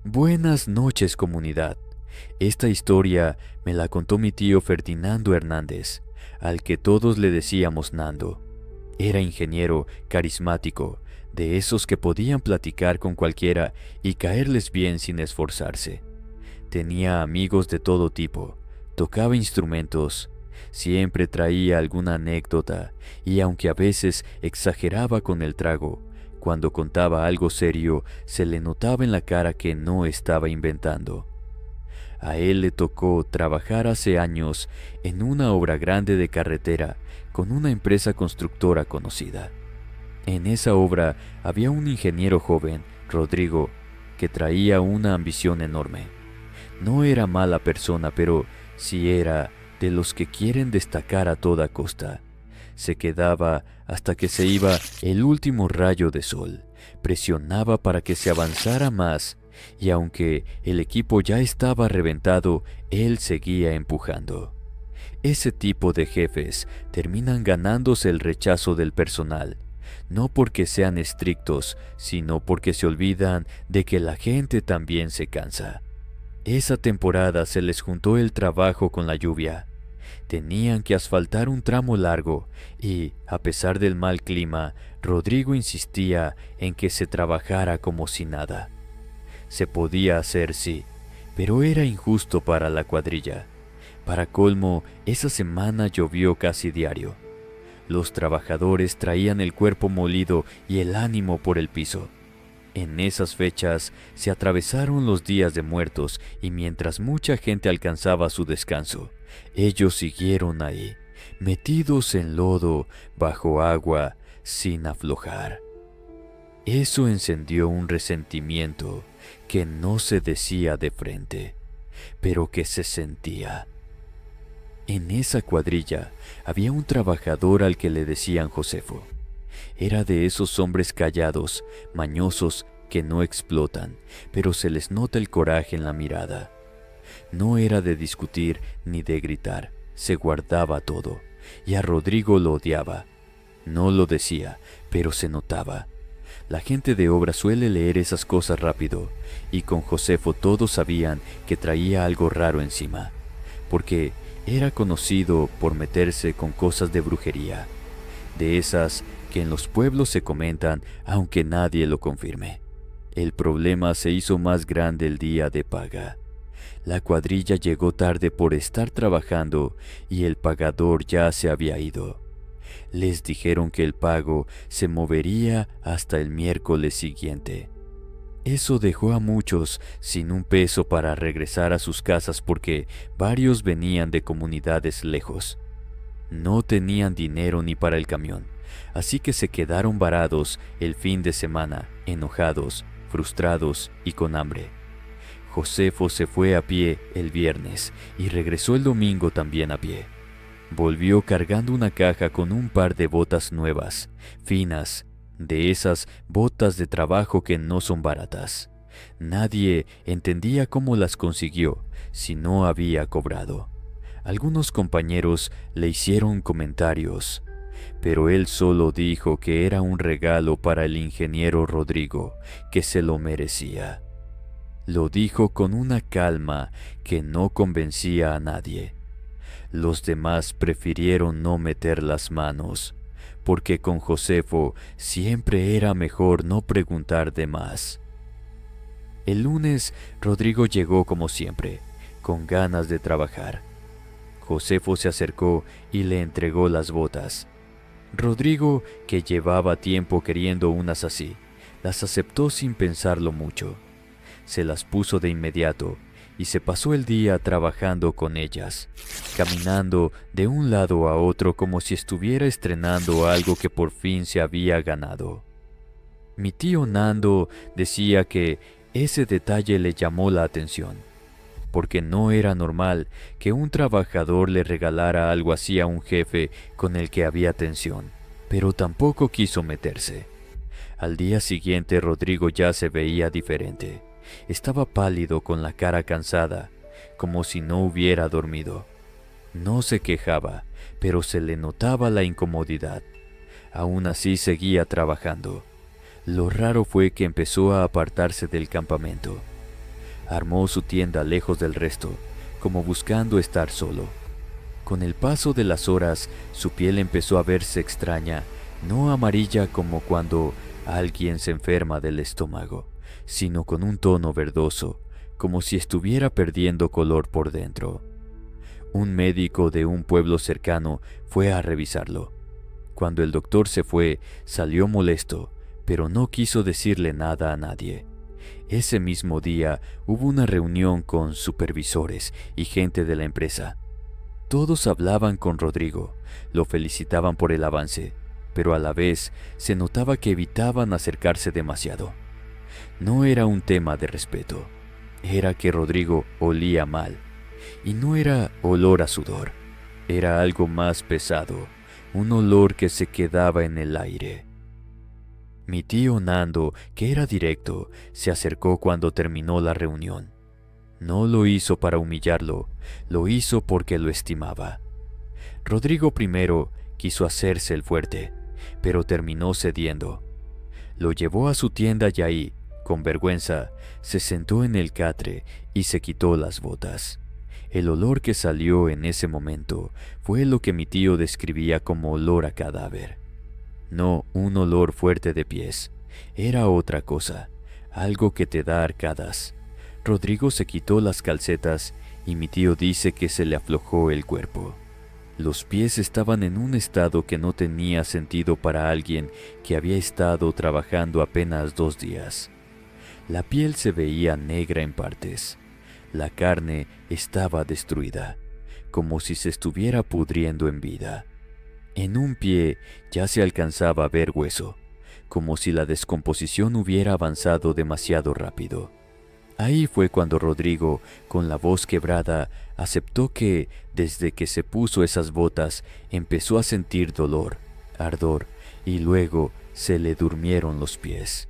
Buenas noches, comunidad. Esta historia me la contó mi tío Ferdinando Hernández, al que todos le decíamos Nando. Era ingeniero carismático, de esos que podían platicar con cualquiera y caerles bien sin esforzarse. Tenía amigos de todo tipo, tocaba instrumentos, siempre traía alguna anécdota y aunque a veces exageraba con el trago, cuando contaba algo serio se le notaba en la cara que no estaba inventando. A él le tocó trabajar hace años en una obra grande de carretera con una empresa constructora conocida. En esa obra había un ingeniero joven, Rodrigo, que traía una ambición enorme. No era mala persona, pero sí era de los que quieren destacar a toda costa. Se quedaba hasta que se iba el último rayo de sol, presionaba para que se avanzara más, y aunque el equipo ya estaba reventado, él seguía empujando. Ese tipo de jefes terminan ganándose el rechazo del personal, no porque sean estrictos, sino porque se olvidan de que la gente también se cansa. Esa temporada se les juntó el trabajo con la lluvia. Tenían que asfaltar un tramo largo y, a pesar del mal clima, Rodrigo insistía en que se trabajara como si nada. Se podía hacer, sí, pero era injusto para la cuadrilla. Para colmo, esa semana llovió casi diario. Los trabajadores traían el cuerpo molido y el ánimo por el piso. En esas fechas se atravesaron los días de muertos y mientras mucha gente alcanzaba su descanso, ellos siguieron ahí, metidos en lodo, bajo agua, sin aflojar. Eso encendió un resentimiento que no se decía de frente, pero que se sentía. En esa cuadrilla había un trabajador al que le decían Josefo. Era de esos hombres callados, mañosos, que no explotan, pero se les nota el coraje en la mirada. No era de discutir ni de gritar, se guardaba todo, y a Rodrigo lo odiaba. No lo decía, pero se notaba. La gente de obra suele leer esas cosas rápido, y con Josefo todos sabían que traía algo raro encima, porque era conocido por meterse con cosas de brujería, de esas que en los pueblos se comentan aunque nadie lo confirme. El problema se hizo más grande el día de paga. La cuadrilla llegó tarde por estar trabajando y el pagador ya se había ido. Les dijeron que el pago se movería hasta el miércoles siguiente. Eso dejó a muchos sin un peso para regresar a sus casas porque varios venían de comunidades lejos. No tenían dinero ni para el camión, así que se quedaron varados el fin de semana, enojados, frustrados y con hambre. Josefo se fue a pie el viernes y regresó el domingo también a pie. Volvió cargando una caja con un par de botas nuevas, finas, de esas botas de trabajo que no son baratas. Nadie entendía cómo las consiguió si no había cobrado. Algunos compañeros le hicieron comentarios, pero él solo dijo que era un regalo para el ingeniero Rodrigo, que se lo merecía. Lo dijo con una calma que no convencía a nadie. Los demás prefirieron no meter las manos, porque con Josefo siempre era mejor no preguntar de más. El lunes, Rodrigo llegó como siempre, con ganas de trabajar. Josefo se acercó y le entregó las botas. Rodrigo, que llevaba tiempo queriendo unas así, las aceptó sin pensarlo mucho. Se las puso de inmediato y se pasó el día trabajando con ellas, caminando de un lado a otro como si estuviera estrenando algo que por fin se había ganado. Mi tío Nando decía que ese detalle le llamó la atención, porque no era normal que un trabajador le regalara algo así a un jefe con el que había tensión, pero tampoco quiso meterse. Al día siguiente Rodrigo ya se veía diferente. Estaba pálido con la cara cansada, como si no hubiera dormido. No se quejaba, pero se le notaba la incomodidad. Aún así seguía trabajando. Lo raro fue que empezó a apartarse del campamento. Armó su tienda lejos del resto, como buscando estar solo. Con el paso de las horas, su piel empezó a verse extraña, no amarilla como cuando alguien se enferma del estómago, sino con un tono verdoso, como si estuviera perdiendo color por dentro. Un médico de un pueblo cercano fue a revisarlo. Cuando el doctor se fue, salió molesto, pero no quiso decirle nada a nadie. Ese mismo día hubo una reunión con supervisores y gente de la empresa. Todos hablaban con Rodrigo, lo felicitaban por el avance, pero a la vez se notaba que evitaban acercarse demasiado. No era un tema de respeto, era que Rodrigo olía mal, y no era olor a sudor, era algo más pesado, un olor que se quedaba en el aire. Mi tío Nando, que era directo, se acercó cuando terminó la reunión. No lo hizo para humillarlo, lo hizo porque lo estimaba. Rodrigo primero quiso hacerse el fuerte, pero terminó cediendo. Lo llevó a su tienda y ahí, con vergüenza, se sentó en el catre y se quitó las botas. El olor que salió en ese momento fue lo que mi tío describía como olor a cadáver. No un olor fuerte de pies, era otra cosa, algo que te da arcadas. Rodrigo se quitó las calcetas y mi tío dice que se le aflojó el cuerpo. Los pies estaban en un estado que no tenía sentido para alguien que había estado trabajando apenas 2 días. La piel se veía negra en partes. La carne estaba destruida, como si se estuviera pudriendo en vida. En un pie ya se alcanzaba a ver hueso, como si la descomposición hubiera avanzado demasiado rápido. Ahí fue cuando Rodrigo, con la voz quebrada, aceptó que, desde que se puso esas botas, empezó a sentir dolor, ardor, y luego se le durmieron los pies.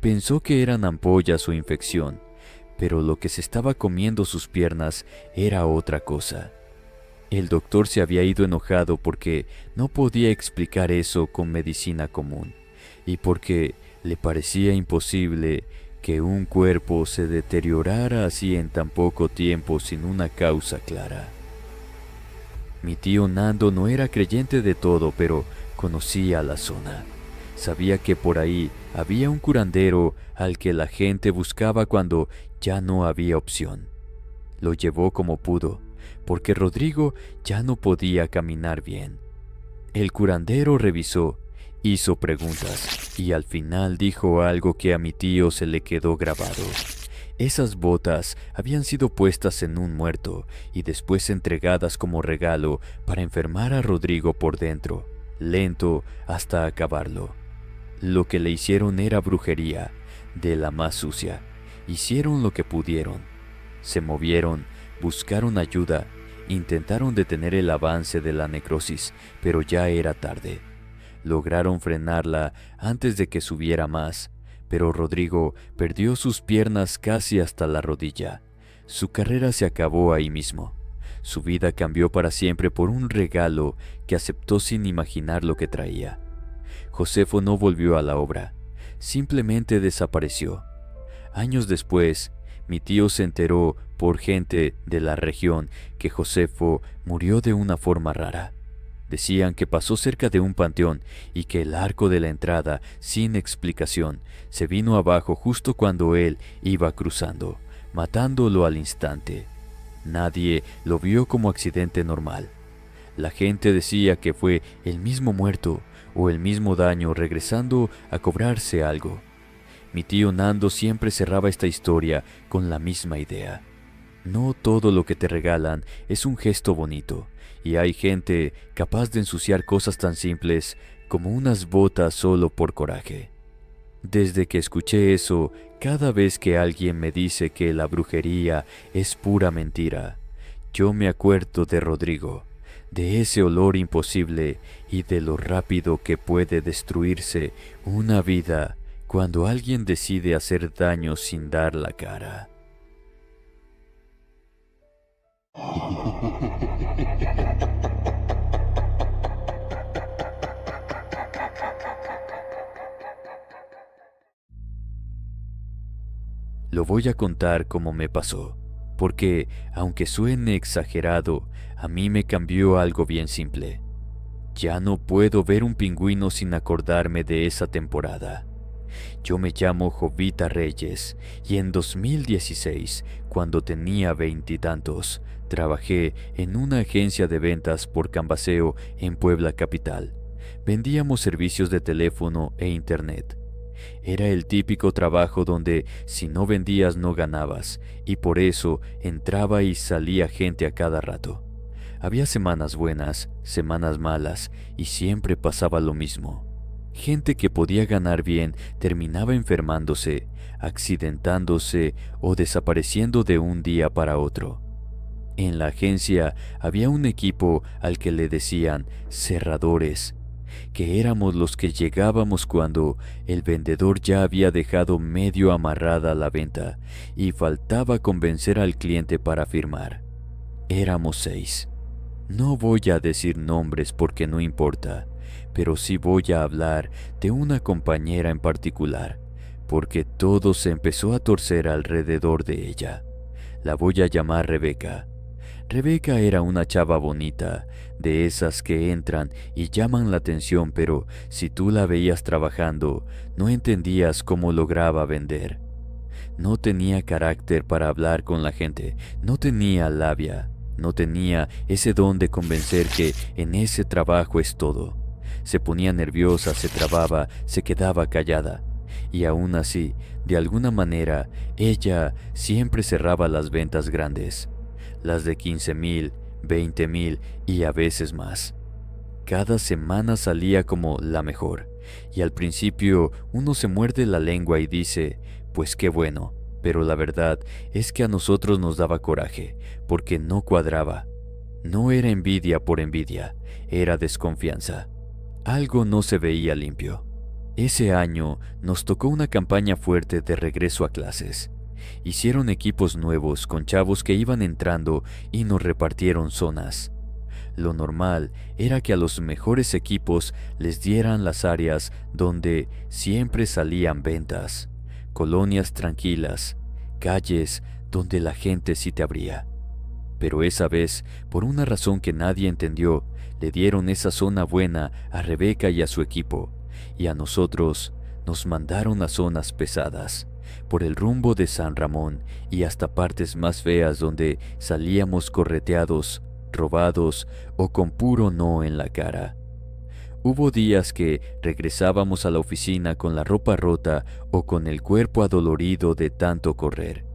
Pensó que eran ampollas o infección, pero lo que se estaba comiendo sus piernas era otra cosa. El doctor se había ido enojado porque no podía explicar eso con medicina común, y porque le parecía imposible que un cuerpo se deteriorara así en tan poco tiempo sin una causa clara. Mi tío Nando no era creyente de todo, pero conocía la zona. Sabía que por ahí había un curandero al que la gente buscaba cuando ya no había opción. Lo llevó como pudo, porque Rodrigo ya no podía caminar bien. El curandero revisó, hizo preguntas y al final dijo algo que a mi tío se le quedó grabado. Esas botas habían sido puestas en un muerto y después entregadas como regalo para enfermar a Rodrigo por dentro, lento hasta acabarlo. Lo que le hicieron era brujería, de la más sucia. Hicieron lo que pudieron. Se movieron, buscaron ayuda, intentaron detener el avance de la necrosis, pero ya era tarde. Lograron frenarla antes de que subiera más, pero Rodrigo perdió sus piernas casi hasta la rodilla. Su carrera se acabó ahí mismo. Su vida cambió para siempre por un regalo que aceptó sin imaginar lo que traía. Josefo no volvió a la obra, simplemente desapareció. Años después, mi tío se enteró por gente de la región que Josefo murió de una forma rara. Decían que pasó cerca de un panteón y que el arco de la entrada, sin explicación, se vino abajo justo cuando él iba cruzando, matándolo al instante. Nadie lo vio como accidente normal. La gente decía que fue el mismo muerto o el mismo daño regresando a cobrarse algo. Mi tío Nando siempre cerraba esta historia con la misma idea. No todo lo que te regalan es un gesto bonito, y hay gente capaz de ensuciar cosas tan simples como unas botas solo por coraje. Desde que escuché eso, cada vez que alguien me dice que la brujería es pura mentira, yo me acuerdo de Rodrigo, de ese olor imposible y de lo rápido que puede destruirse una vida cuando alguien decide hacer daño sin dar la cara. Lo voy a contar como me pasó, porque, aunque suene exagerado, a mí me cambió algo bien simple. Ya no puedo ver un pingüino sin acordarme de esa temporada. Yo me llamo Jovita Reyes y en 2016, cuando tenía 20 y tantos, trabajé en una agencia de ventas por Cambaseo en Puebla capital. Vendíamos servicios de teléfono e internet. Era el típico trabajo donde si no vendías no ganabas, y por eso entraba y salía gente a cada rato. Había semanas buenas, semanas malas, y siempre pasaba lo mismo. Gente que podía ganar bien terminaba enfermándose, accidentándose o desapareciendo de un día para otro. En la agencia había un equipo al que le decían cerradores, que éramos los que llegábamos cuando el vendedor ya había dejado medio amarrada la venta y faltaba convencer al cliente para firmar. Éramos 6. No voy a decir nombres porque no importa, pero sí voy a hablar de una compañera en particular, porque todo se empezó a torcer alrededor de ella. La voy a llamar Rebeca. Rebeca era una chava bonita, de esas que entran y llaman la atención, pero si tú la veías trabajando, no entendías cómo lograba vender. No tenía carácter para hablar con la gente, no tenía labia, no tenía ese don de convencer que en ese trabajo es todo. Se ponía nerviosa, se trababa, se quedaba callada. Y aún así, de alguna manera, ella siempre cerraba las ventas grandes. Las de 15,000, 20,000 y a veces más. Cada semana salía como la mejor, y al principio uno se muerde la lengua y dice, pues qué bueno, pero la verdad es que a nosotros nos daba coraje, porque no cuadraba. No era envidia por envidia, era desconfianza. Algo no se veía limpio. Ese año nos tocó una campaña fuerte de regreso a clases. Hicieron equipos nuevos con chavos que iban entrando y nos repartieron zonas. Lo normal era que a los mejores equipos les dieran las áreas donde siempre salían ventas, colonias tranquilas, calles donde la gente sí te abría. Pero esa vez, por una razón que nadie entendió, le dieron esa zona buena a Rebeca y a su equipo, y a nosotros nos mandaron a zonas pesadas, por el rumbo de San Ramón y hasta partes más feas donde salíamos correteados, robados o con puro no en la cara. Hubo días que regresábamos a la oficina con la ropa rota o con el cuerpo adolorido de tanto correr,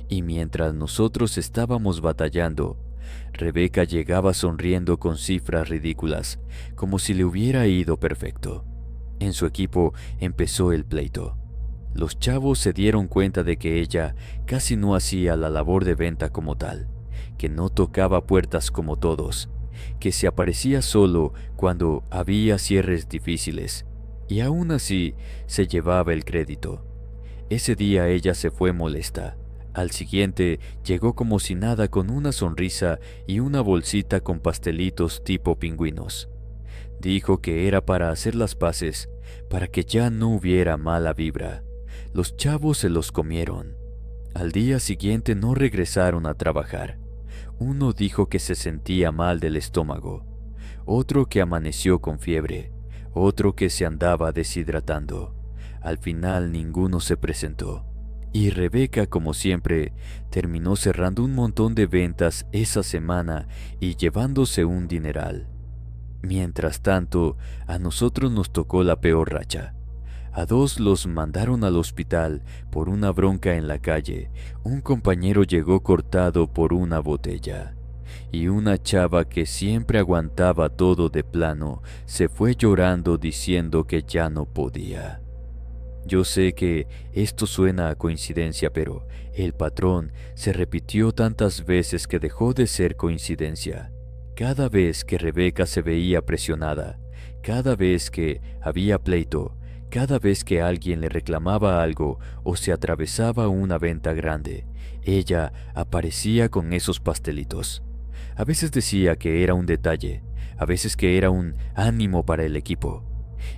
y mientras nosotros estábamos batallando, Rebeca llegaba sonriendo con cifras ridículas, como si le hubiera ido perfecto. En su equipo empezó el pleito. Los chavos se dieron cuenta de que ella casi no hacía la labor de venta como tal, que no tocaba puertas como todos, que se aparecía solo cuando había cierres difíciles, y aún así se llevaba el crédito. Ese día ella se fue molesta. Al siguiente llegó como si nada con una sonrisa y una bolsita con pastelitos tipo pingüinos. Dijo que era para hacer las paces, para que ya no hubiera mala vibra. Los chavos se los comieron. Al día siguiente no regresaron a trabajar. Uno dijo que se sentía mal del estómago, otro que amaneció con fiebre, otro que se andaba deshidratando. Al final ninguno se presentó. Y Rebeca, como siempre, terminó cerrando un montón de ventas esa semana y llevándose un dineral. Mientras tanto, a nosotros nos tocó la peor racha. A 2 los mandaron al hospital por una bronca en la calle. Un compañero llegó cortado por una botella. Y una chava que siempre aguantaba todo de plano se fue llorando diciendo que ya no podía. Yo sé que esto suena a coincidencia, pero el patrón se repitió tantas veces que dejó de ser coincidencia. Cada vez que Rebeca se veía presionada, cada vez que había pleito, cada vez que alguien le reclamaba algo o se atravesaba una venta grande, ella aparecía con esos pastelitos. A veces decía que era un detalle, a veces que era un ánimo para el equipo.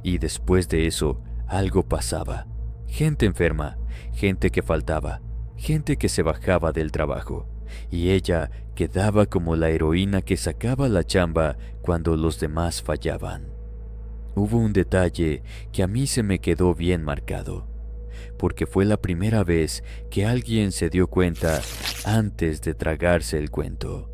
Y después de eso, algo pasaba. Gente enferma, gente que faltaba, gente que se bajaba del trabajo, y ella quedaba como la heroína que sacaba la chamba cuando los demás fallaban. Hubo un detalle que a mí se me quedó bien marcado, porque fue la primera vez que alguien se dio cuenta antes de tragarse el cuento.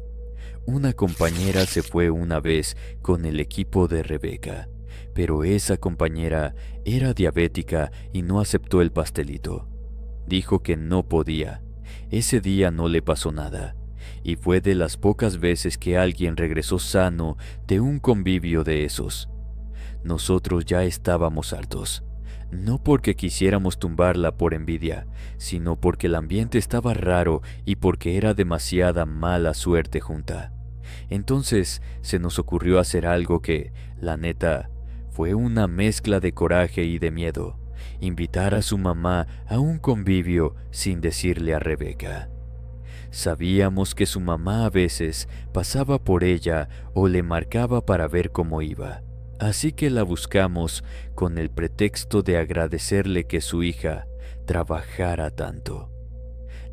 Una compañera se fue una vez con el equipo de Rebeca, pero esa compañera era diabética y no aceptó el pastelito. Dijo que no podía. Ese día no le pasó nada, y fue de las pocas veces que alguien regresó sano de un convivio de esos. Nosotros ya estábamos hartos, no porque quisiéramos tumbarla por envidia, sino porque el ambiente estaba raro y porque era demasiada mala suerte junta. Entonces se nos ocurrió hacer algo que, la neta, fue una mezcla de coraje y de miedo: invitar a su mamá a un convivio sin decirle a Rebeca. Sabíamos que su mamá a veces pasaba por ella o le marcaba para ver cómo iba. Así que la buscamos con el pretexto de agradecerle que su hija trabajara tanto.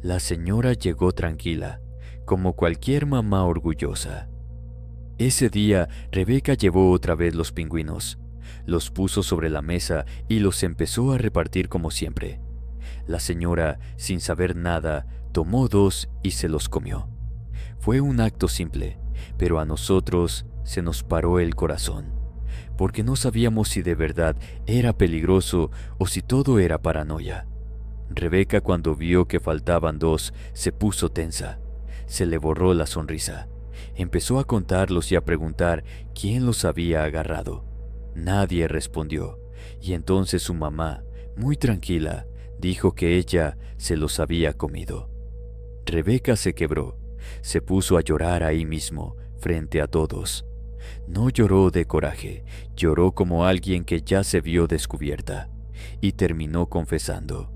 La señora llegó tranquila, como cualquier mamá orgullosa. Ese día Rebeca llevó otra vez los pingüinos, los puso sobre la mesa y los empezó a repartir como siempre. La señora, sin saber nada, tomó 2 y se los comió. Fue un acto simple, pero a nosotros se nos paró el corazón, porque no sabíamos si de verdad era peligroso o si todo era paranoia. Rebeca, cuando vio que faltaban 2, se puso tensa. Se le borró la sonrisa. Empezó a contarlos y a preguntar quién los había agarrado. Nadie respondió, y entonces su mamá, muy tranquila, dijo que ella se los había comido. Rebeca se quebró, se puso a llorar ahí mismo, frente a todos. No lloró de coraje, lloró como alguien que ya se vio descubierta, y terminó confesando.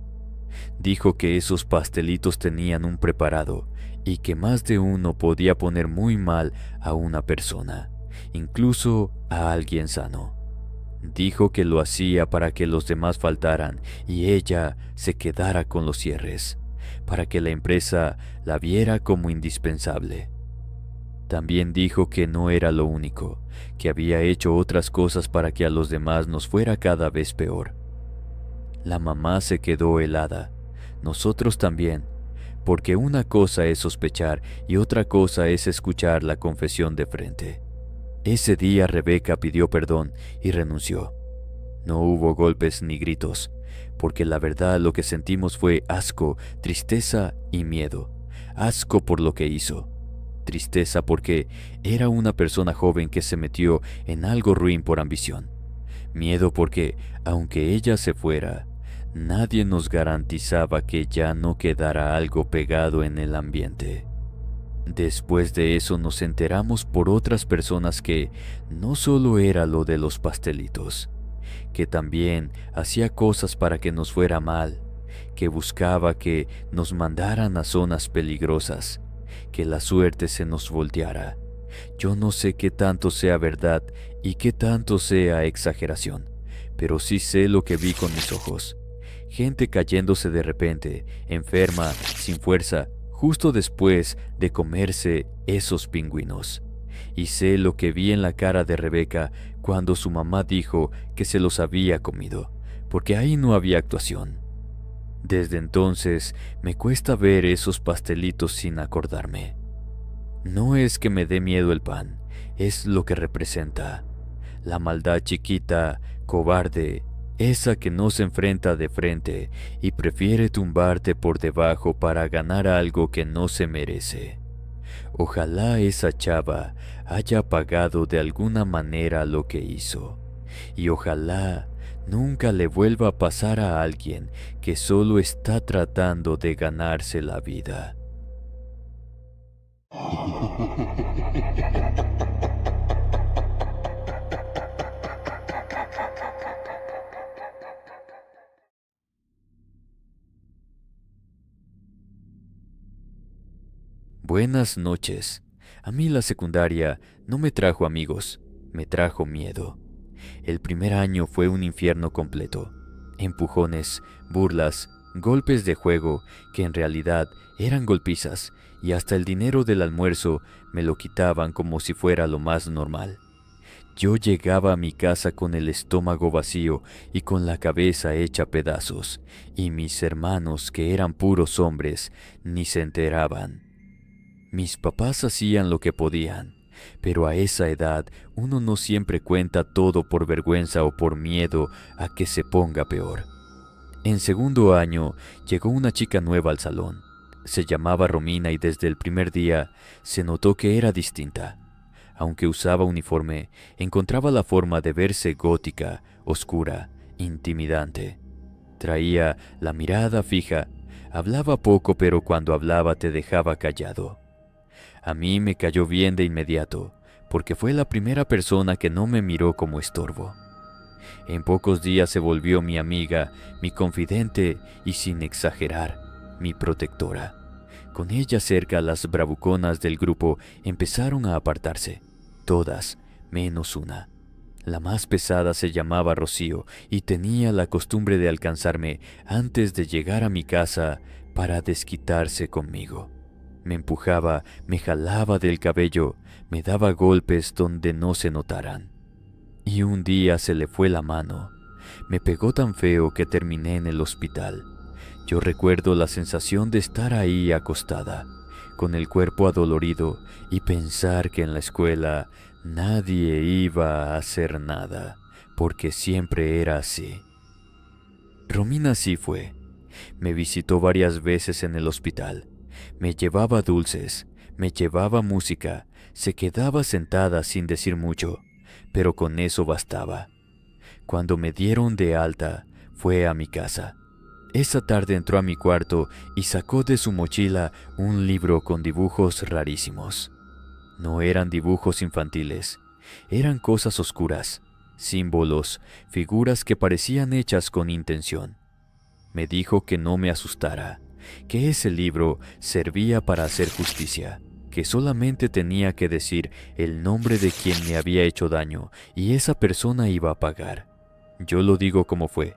Dijo que esos pastelitos tenían un preparado y que más de uno podía poner muy mal a una persona, incluso a alguien sano. Dijo que lo hacía para que los demás faltaran y ella se quedara con los cierres, para que la empresa la viera como indispensable. También dijo que no era lo único, que había hecho otras cosas para que a los demás nos fuera cada vez peor. La mamá se quedó helada, nosotros también, porque una cosa es sospechar y otra cosa es escuchar la confesión de frente. Ese día Rebeca pidió perdón y renunció. No hubo golpes ni gritos, porque la verdad lo que sentimos fue asco, tristeza y miedo. Asco por lo que hizo. Tristeza porque era una persona joven que se metió en algo ruin por ambición. Miedo porque, aunque ella se fuera, nadie nos garantizaba que ya no quedara algo pegado en el ambiente. Después de eso nos enteramos por otras personas que no solo era lo de los pastelitos, que también hacía cosas para que nos fuera mal, que buscaba que nos mandaran a zonas peligrosas, que la suerte se nos volteara. Yo no sé qué tanto sea verdad y qué tanto sea exageración, pero sí sé lo que vi con mis ojos. Gente cayéndose de repente, enferma, sin fuerza, justo después de comerse esos pingüinos. Y sé lo que vi en la cara de Rebeca cuando su mamá dijo que se los había comido, porque ahí no había actuación. Desde entonces me cuesta ver esos pastelitos sin acordarme. No es que me dé miedo el pan, es lo que representa. La maldad chiquita, cobarde, esa que no se enfrenta de frente y prefiere tumbarte por debajo para ganar algo que no se merece. Ojalá esa chava haya pagado de alguna manera lo que hizo, y ojalá nunca le vuelva a pasar a alguien que solo está tratando de ganarse la vida. Buenas noches. A mí la secundaria no me trajo amigos, me trajo miedo. El primer año fue un infierno completo. Empujones, burlas, golpes de juego que en realidad eran golpizas, y hasta el dinero del almuerzo me lo quitaban como si fuera lo más normal. Yo llegaba a mi casa con el estómago vacío y con la cabeza hecha pedazos, y mis hermanos, que eran puros hombres, ni se enteraban. Mis papás hacían lo que podían, pero a esa edad uno no siempre cuenta todo por vergüenza o por miedo a que se ponga peor. En segundo año llegó una chica nueva al salón. Se llamaba Romina y desde el primer día se notó que era distinta. Aunque usaba uniforme, encontraba la forma de verse gótica, oscura, intimidante. Traía la mirada fija, hablaba poco, pero cuando hablaba te dejaba callado. A mí me cayó bien de inmediato, porque fue la primera persona que no me miró como estorbo. En pocos días se volvió mi amiga, mi confidente y, sin exagerar, mi protectora. Con ella cerca, las bravuconas del grupo empezaron a apartarse, todas menos una. La más pesada se llamaba Rocío y tenía la costumbre de alcanzarme antes de llegar a mi casa para desquitarse conmigo. Me empujaba, me jalaba del cabello, me daba golpes donde no se notaran. Y un día se le fue la mano. Me pegó tan feo que terminé en el hospital. Yo recuerdo la sensación de estar ahí acostada, con el cuerpo adolorido, y pensar que en la escuela nadie iba a hacer nada, porque siempre era así. Romina sí fue. Me visitó varias veces en el hospital. Me llevaba dulces, me llevaba música, se quedaba sentada sin decir mucho, pero con eso bastaba. Cuando me dieron de alta, fue a mi casa. Esa tarde entró a mi cuarto y sacó de su mochila un libro con dibujos rarísimos. No eran dibujos infantiles, eran cosas oscuras, símbolos, figuras que parecían hechas con intención. Me dijo que no me asustara, que ese libro servía para hacer justicia, que solamente tenía que decir el nombre de quien me había hecho daño y esa persona iba a pagar. Yo lo digo como fue.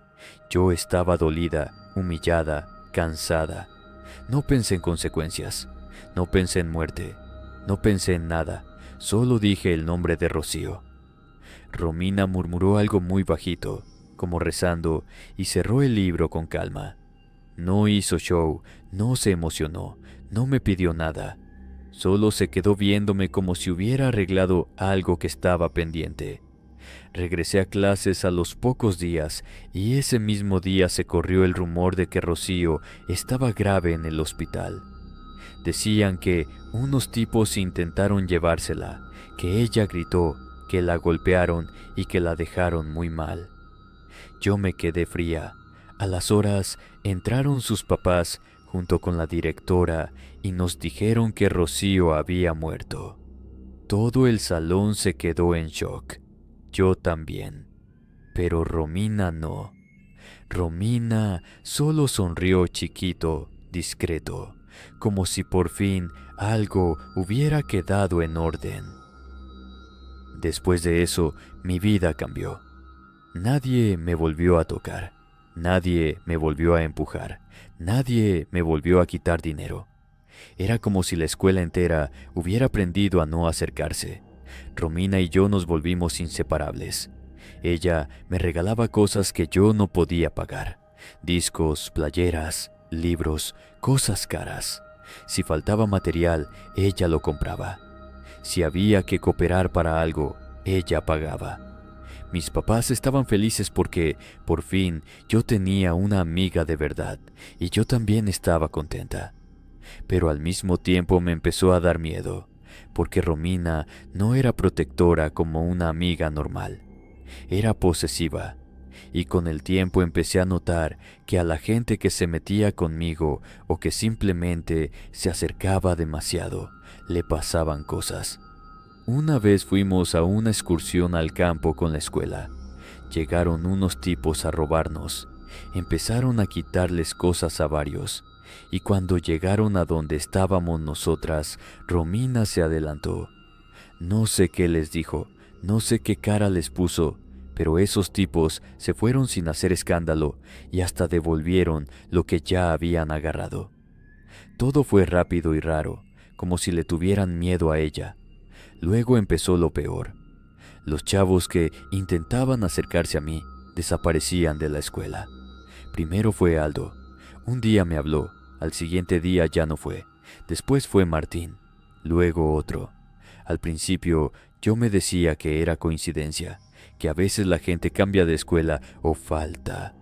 Yo estaba dolida, humillada, cansada. No pensé en consecuencias, no pensé en muerte, no pensé en nada, solo dije el nombre de Rocío. Romina murmuró algo muy bajito, como rezando, y cerró el libro con calma. No hizo show, no se emocionó, no me pidió nada. Solo se quedó viéndome como si hubiera arreglado algo que estaba pendiente. Regresé a clases a los pocos días y ese mismo día se corrió el rumor de que Rocío estaba grave en el hospital. Decían que unos tipos intentaron llevársela, que ella gritó, que la golpearon y que la dejaron muy mal. Yo me quedé fría. A las horas entraron sus papás junto con la directora y nos dijeron que Rocío había muerto. Todo el salón se quedó en shock. Yo también. Pero Romina no. Romina solo sonrió chiquito, discreto, como si por fin algo hubiera quedado en orden. Después de eso, mi vida cambió. Nadie me volvió a tocar. Nadie me volvió a empujar. Nadie me volvió a quitar dinero. Era como si la escuela entera hubiera aprendido a no acercarse. Romina y yo nos volvimos inseparables. Ella me regalaba cosas que yo no podía pagar. Discos, playeras, libros, cosas caras. Si faltaba material, ella lo compraba. Si había que cooperar para algo, ella pagaba. Mis papás estaban felices porque, por fin, yo tenía una amiga de verdad, y yo también estaba contenta. Pero al mismo tiempo me empezó a dar miedo, porque Romina no era protectora como una amiga normal. Era posesiva, y con el tiempo empecé a notar que a la gente que se metía conmigo o que simplemente se acercaba demasiado, le pasaban cosas. Una vez fuimos a una excursión al campo con la escuela. Llegaron unos tipos a robarnos. Empezaron a quitarles cosas a varios. Y cuando llegaron a donde estábamos nosotras, Romina se adelantó. No sé qué les dijo, no sé qué cara les puso, Pero esos tipos se fueron sin hacer escándalo y hasta devolvieron lo que ya habían agarrado. Todo fue rápido y raro, como si le tuvieran miedo a ella. Luego empezó lo peor. Los chavos que intentaban acercarse a mí desaparecían de la escuela. Primero fue Aldo. Un día me habló, al siguiente día ya no fue. Después fue Martín, luego otro. Al principio yo me decía que era coincidencia, que a veces la gente cambia de escuela o falta,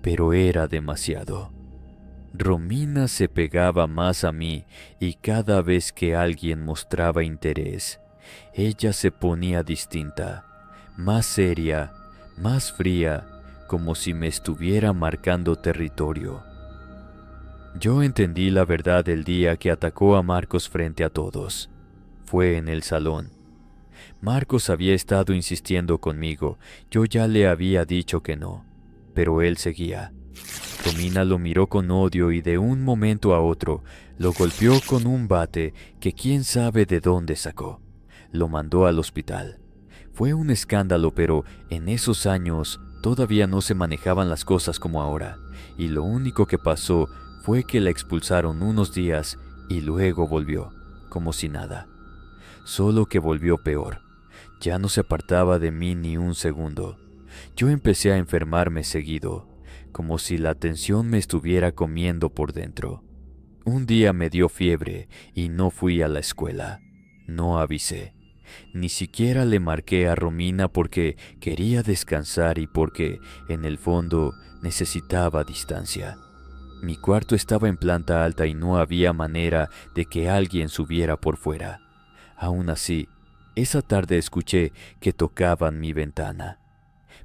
pero era demasiado. Romina se pegaba más a mí y cada vez que alguien mostraba interés, ella se ponía distinta, más seria, más fría, como si me estuviera marcando territorio. Yo entendí la verdad el día que atacó a Marcos frente a todos. Fue en el salón. Marcos había estado insistiendo conmigo, yo ya le había dicho que no, pero él seguía. Romina lo miró con odio y de un momento a otro lo golpeó con un bate que quién sabe de dónde sacó. Lo mandó al hospital. Fue un escándalo, pero en esos años todavía no se manejaban las cosas como ahora, y lo único que pasó fue que la expulsaron unos días y luego volvió, como si nada. Solo que volvió peor. Ya no se apartaba de mí ni un segundo. Yo empecé a enfermarme seguido, como si la tensión me estuviera comiendo por dentro. Un día me dio fiebre y no fui a la escuela. No avisé. Ni siquiera le marqué a Romina porque quería descansar y porque, en el fondo, necesitaba distancia. Mi cuarto estaba en planta alta y no había manera de que alguien subiera por fuera. Aún así, esa tarde escuché que tocaban mi ventana.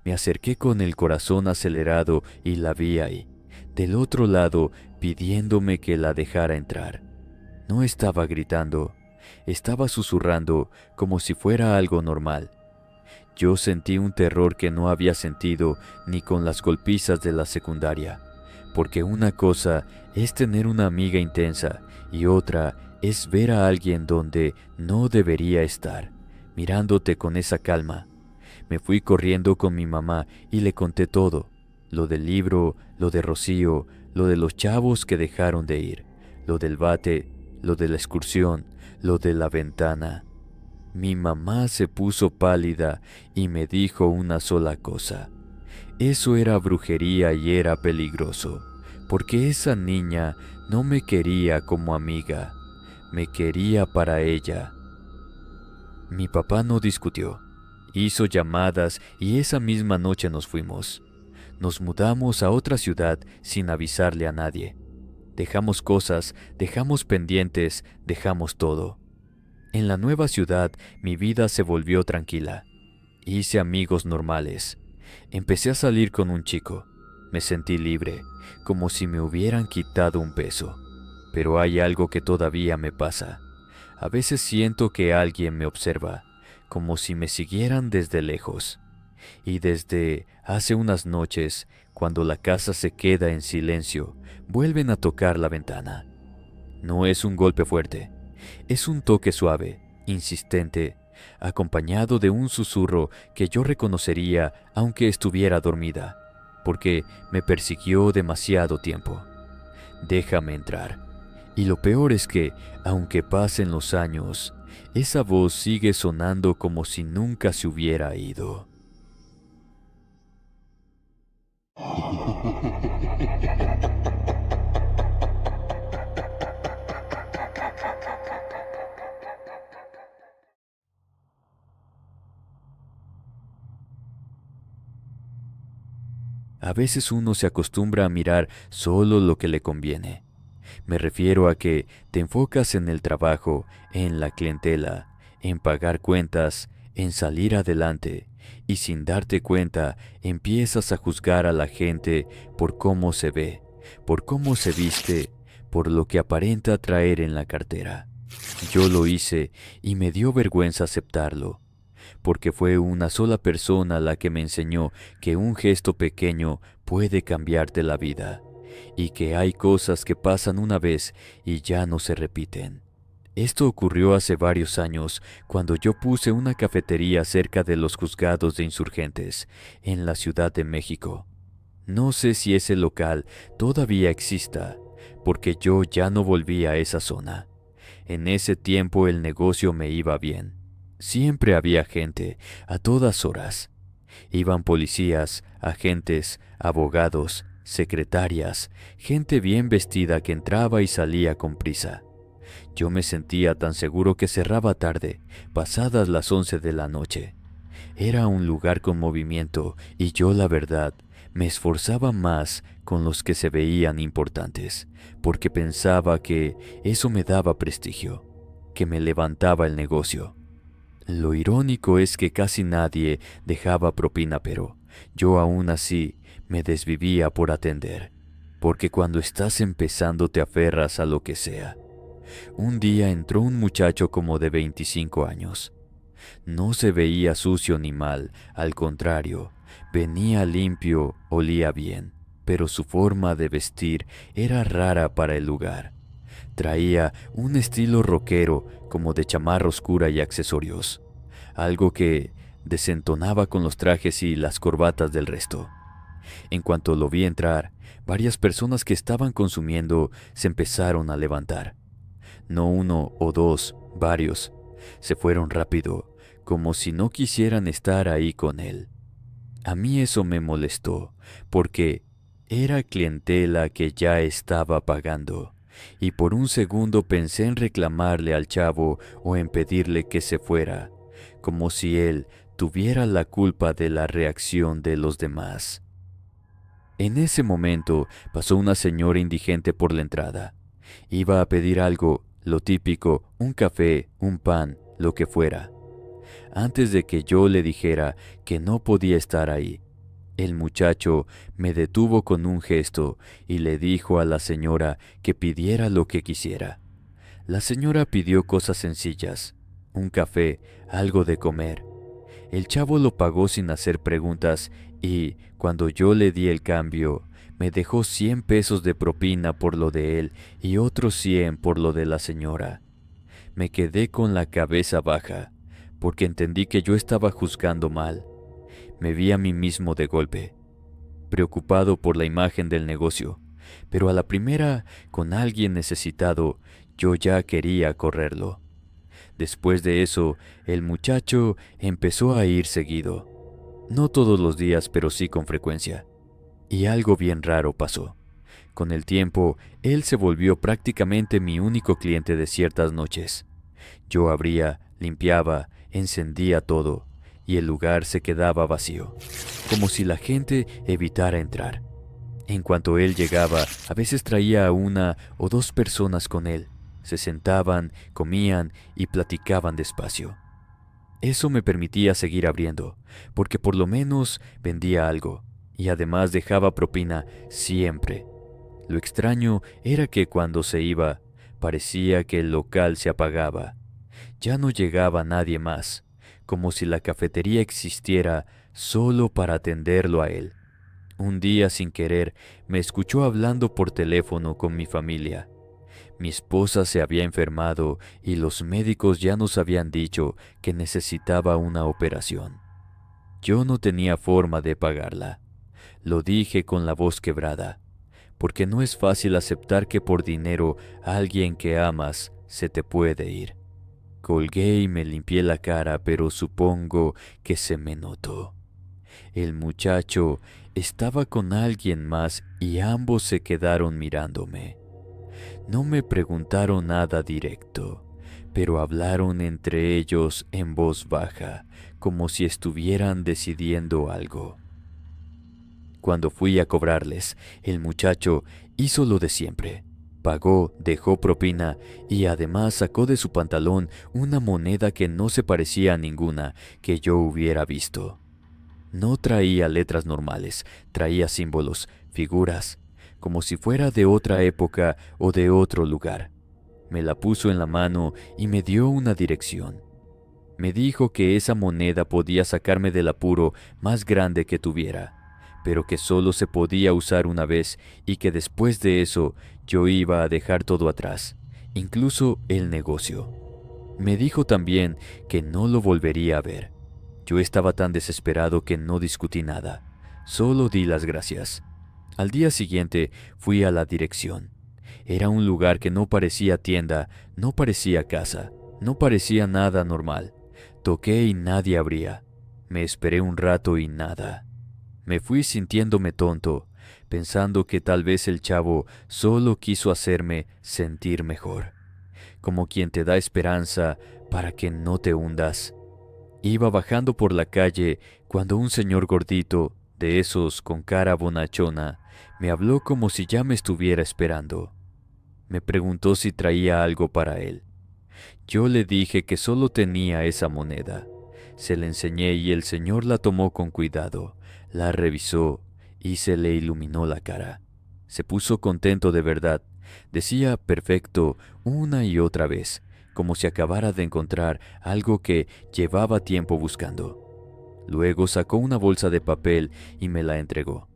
Me acerqué con el corazón acelerado y la vi ahí, del otro lado, pidiéndome que la dejara entrar. No estaba gritando, estaba susurrando como si fuera algo normal. Yo sentí un terror que no había sentido ni con las golpizas de la secundaria, porque una cosa es tener una amiga intensa y otra es ver a alguien donde no debería estar, mirándote con esa calma. Me fui corriendo con mi mamá y le conté todo, lo del libro, lo de Rocío, lo de los chavos que dejaron de ir, lo del bate, lo de la excursión, lo de la ventana. Mi mamá se puso pálida y me dijo una sola cosa. Eso era brujería y era peligroso, porque esa niña no me quería como amiga, me quería para ella. Mi papá no discutió, hizo llamadas y esa misma noche nos fuimos. Nos mudamos a otra ciudad sin avisarle a nadie. Dejamos cosas, dejamos pendientes, dejamos todo. En la nueva ciudad mi vida se volvió tranquila. Hice amigos normales. Empecé a salir con un chico. Me sentí libre, como si me hubieran quitado un peso. Pero hay algo que todavía me pasa. A veces siento que alguien me observa, como si me siguieran desde lejos. Y desde hace unas noches, cuando la casa se queda en silencio, vuelven a tocar la ventana. No es un golpe fuerte, es un toque suave, insistente, acompañado de un susurro que yo reconocería aunque estuviera dormida, porque me persiguió demasiado tiempo. Déjame entrar. Y lo peor es que, aunque pasen los años, esa voz sigue sonando como si nunca se hubiera ido. A veces uno se acostumbra a mirar solo lo que le conviene. Me refiero a que te enfocas en el trabajo, en la clientela, en pagar cuentas, en salir adelante, y sin darte cuenta empiezas a juzgar a la gente por cómo se ve, por cómo se viste, por lo que aparenta traer en la cartera. Yo lo hice y me dio vergüenza aceptarlo, porque fue una sola persona la que me enseñó que un gesto pequeño puede cambiarte la vida, y que hay cosas que pasan una vez y ya no se repiten. Esto ocurrió hace varios años, cuando yo puse una cafetería cerca de los juzgados de insurgentes, en la Ciudad de México. No sé si ese local todavía exista, porque yo ya no volví a esa zona. En ese tiempo el negocio me iba bien. Siempre había gente, a todas horas. Iban policías, agentes, abogados, secretarias, gente bien vestida que entraba y salía con prisa. Yo me sentía tan seguro que cerraba tarde, pasadas las 11 de la noche. Era un lugar con movimiento y yo, la verdad, me esforzaba más con los que se veían importantes, porque pensaba que eso me daba prestigio, que me levantaba el negocio. Lo irónico es que casi nadie dejaba propina, pero yo aún así me desvivía por atender, porque cuando estás empezando te aferras a lo que sea. Un día entró un muchacho como de 25 años. No se veía sucio ni mal, al contrario, venía limpio, olía bien, pero su forma de vestir era rara para el lugar. Traía un estilo rockero, como de chamarra oscura y accesorios, algo que desentonaba con los trajes y las corbatas del resto. En cuanto lo vi entrar, varias personas que estaban consumiendo se empezaron a levantar. No uno o dos, varios. Se fueron rápido, como si no quisieran estar ahí con él. A mí eso me molestó, porque era clientela que ya estaba pagando, y por un segundo pensé en reclamarle al chavo o en pedirle que se fuera, como si él tuviera la culpa de la reacción de los demás. En ese momento pasó una señora indigente por la entrada. Iba a pedir algo, lo típico, un café, un pan, lo que fuera. Antes de que yo le dijera que no podía estar ahí, el muchacho me detuvo con un gesto y le dijo a la señora que pidiera lo que quisiera. La señora pidió cosas sencillas, un café, algo de comer. El chavo lo pagó sin hacer preguntas y, cuando yo le di el cambio, me dejó 100 pesos de propina por lo de él y otros 100 por lo de la señora. Me quedé con la cabeza baja, porque entendí que yo estaba juzgando mal. Me vi a mí mismo de golpe, preocupado por la imagen del negocio, pero a la primera, con alguien necesitado, yo ya quería correrlo. Después de eso, el muchacho empezó a ir seguido. No todos los días, pero sí con frecuencia. Y algo bien raro pasó. Con el tiempo, él se volvió prácticamente mi único cliente de ciertas noches. Yo abría, limpiaba, encendía todo, y el lugar se quedaba vacío, como si la gente evitara entrar. En cuanto él llegaba, a veces traía a una o dos personas con él. Se sentaban, comían y platicaban despacio. Eso me permitía seguir abriendo, porque por lo menos vendía algo, y además dejaba propina siempre. Lo extraño era que cuando se iba, parecía que el local se apagaba. Ya no llegaba nadie más, como si la cafetería existiera solo para atenderlo a él. Un día, sin querer, me escuchó hablando por teléfono con mi familia. Mi esposa se había enfermado y los médicos ya nos habían dicho que necesitaba una operación. Yo no tenía forma de pagarla. Lo dije con la voz quebrada, porque no es fácil aceptar que por dinero alguien que amas se te puede ir. Colgué y me limpié la cara, pero supongo que se me notó. El muchacho estaba con alguien más y ambos se quedaron mirándome. No me preguntaron nada directo, pero hablaron entre ellos en voz baja, como si estuvieran decidiendo algo. Cuando fui a cobrarles, el muchacho hizo lo de siempre. Pagó, dejó propina y además sacó de su pantalón una moneda que no se parecía a ninguna que yo hubiera visto. No traía letras normales, traía símbolos, figuras, como si fuera de otra época o de otro lugar. Me la puso en la mano y me dio una dirección. Me dijo que esa moneda podía sacarme del apuro más grande que tuviera, pero que solo se podía usar una vez y que después de eso yo iba a dejar todo atrás incluso el negocio. Me dijo también que no lo volvería a ver. Yo estaba tan desesperado que no discutí nada, solo di las gracias. Al día siguiente fui a la dirección. Era un lugar que no parecía tienda, no parecía casa, no parecía nada normal. Toqué y nadie abría. Me esperé un rato y nada. Me fui sintiéndome tonto, pensando que tal vez el chavo solo quiso hacerme sentir mejor, como quien te da esperanza para que no te hundas. Iba bajando por la calle cuando un señor gordito, de esos con cara bonachona, me habló como si ya me estuviera esperando. Me preguntó si traía algo para él. Yo le dije que solo tenía esa moneda. Se la enseñé y el señor la tomó con cuidado, la revisó y se le iluminó la cara. Se puso contento de verdad. Decía perfecto una y otra vez, como si acabara de encontrar algo que llevaba tiempo buscando. Luego sacó una bolsa de papel y me la entregó.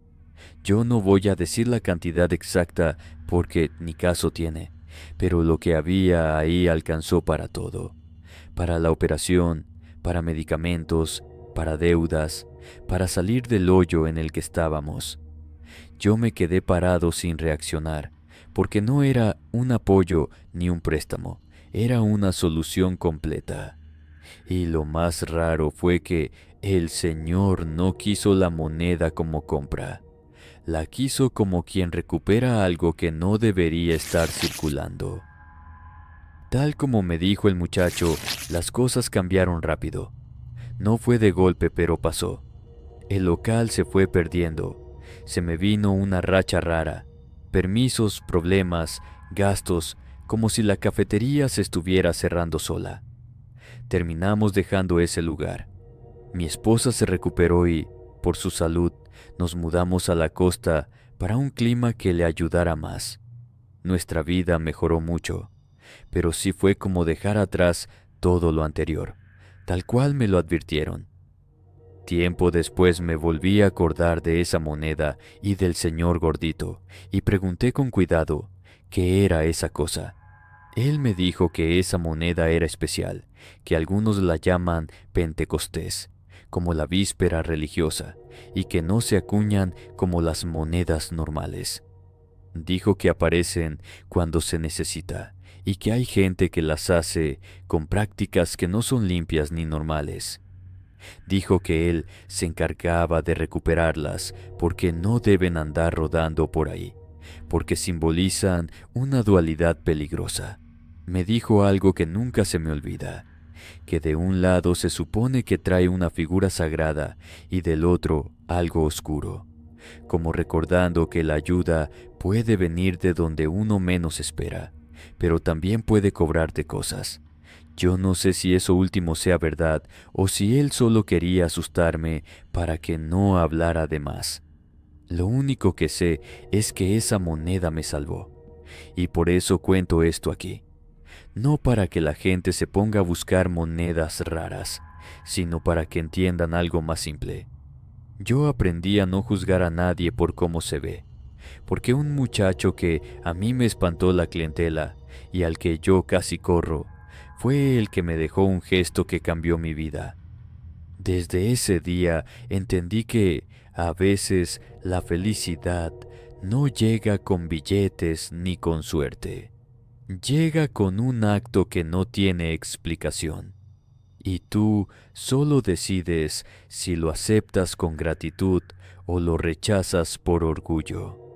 Yo no voy a decir la cantidad exacta porque ni caso tiene, pero lo que había ahí alcanzó para todo. Para la operación, para medicamentos, para deudas, para salir del hoyo en el que estábamos. Yo me quedé parado sin reaccionar, porque no era un apoyo ni un préstamo, era una solución completa. Y lo más raro fue que el señor no quiso la moneda como compra. La quiso como quien recupera algo que no debería estar circulando. Tal como me dijo el muchacho, las cosas cambiaron rápido. No fue de golpe, pero pasó. El local se fue perdiendo. Se me vino una racha rara. Permisos, problemas, gastos, como si la cafetería se estuviera cerrando sola. Terminamos dejando ese lugar. Mi esposa se recuperó y, por su salud, nos mudamos a la costa para un clima que le ayudara más. Nuestra vida mejoró mucho, pero sí fue como dejar atrás todo lo anterior, tal cual me lo advirtieron. Tiempo después me volví a acordar de esa moneda y del señor gordito, y pregunté con cuidado qué era esa cosa. Él me dijo que esa moneda era especial, que algunos la llaman Pentecostés, como la víspera religiosa, y que no se acuñan como las monedas normales. Dijo que aparecen cuando se necesita, y que hay gente que las hace con prácticas que no son limpias ni normales. Dijo que él se encargaba de recuperarlas porque no deben andar rodando por ahí, porque simbolizan una dualidad peligrosa. Me dijo algo que nunca se me olvida, que de un lado se supone que trae una figura sagrada y del otro algo oscuro, como recordando que la ayuda puede venir de donde uno menos espera, pero también puede cobrarte cosas. Yo no sé si eso último sea verdad o si él solo quería asustarme para que no hablara de más. Lo único que sé es que esa moneda me salvó, y por eso cuento esto aquí. No para que la gente se ponga a buscar monedas raras, sino para que entiendan algo más simple. Yo aprendí a no juzgar a nadie por cómo se ve, porque un muchacho que a mí me espantó la clientela y al que yo casi corro, fue el que me dejó un gesto que cambió mi vida. Desde ese día entendí que a veces la felicidad no llega con billetes ni con suerte. Llega con un acto que no tiene explicación. Y tú solo decides si lo aceptas con gratitud o lo rechazas por orgullo.